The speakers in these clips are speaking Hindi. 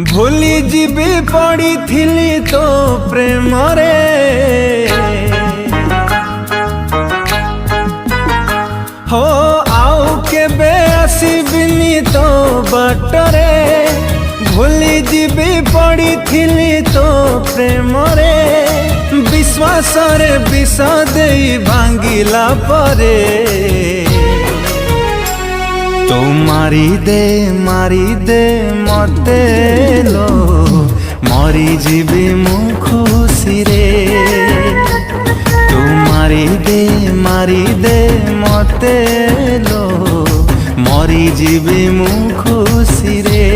भूली जीवी पड़ी थिली तो प्रेम रे हो आउ के आसबिनी तो बाटरे भूली जीवी पड़ी थिली तो प्रेम रे विश्वास रे विष दे भांगिला परे तो मारी दे मते लो मरी जीवी मु खुशी रे तो मारी दे मते लो मरी जीवी मु खुशी रे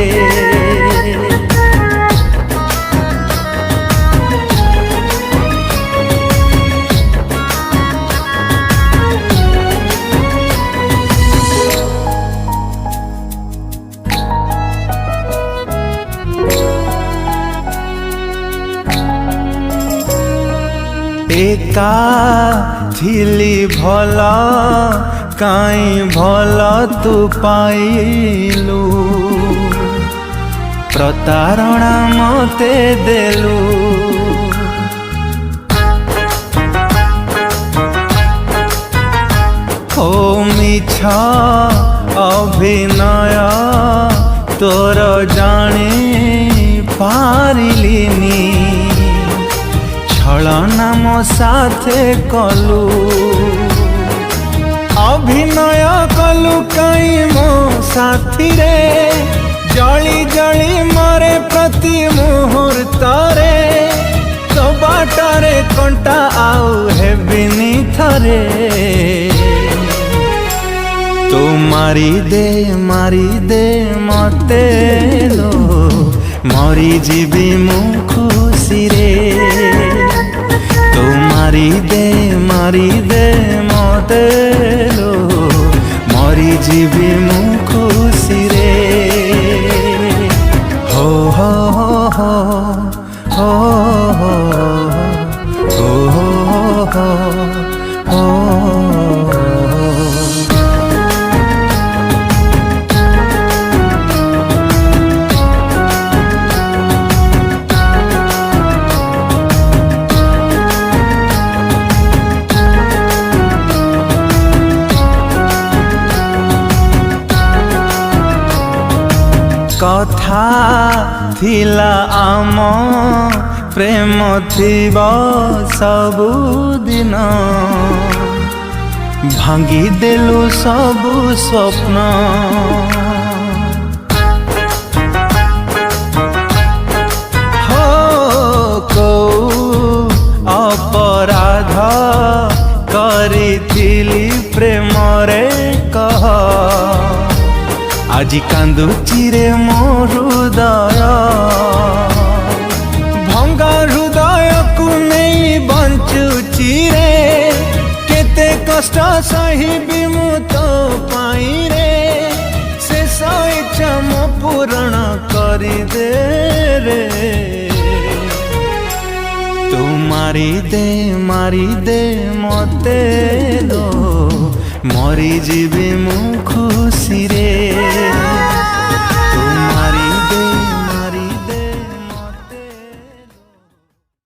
एका थिली भला काई भला तू पाइलु प्रतारणा मते देलु हो मिछ अभिनय तोर जानी पारिलिनी छलना मो साथे कलु अभिनय कलु कई मो साथी रे जली जली मरे प्रति मुहूर्त रे तो बाटरे कंटा आउ हेबिनी थरे तो मारी दे मते लो मरी जीवी मु खुशी रे तो मारी दे मते लो मरी जीवी मु खुशी रे हो हो हो हो हो हो हो हो कथा थिला आम प्रेम थिबा सबु दिन भांगी देलु सबु स्वप्न हो को अपराध करिथिली प्रेम रे कह आजी कांदुची रे मो हृदय भंगा हृदय को नहीं बंचुची रे केते कष्ट सही मु तो पाई रे शेष इच्छा मो पूर्ण करी दे रे तो मारी दे मते लो मरी जीवी मु खुशी रे।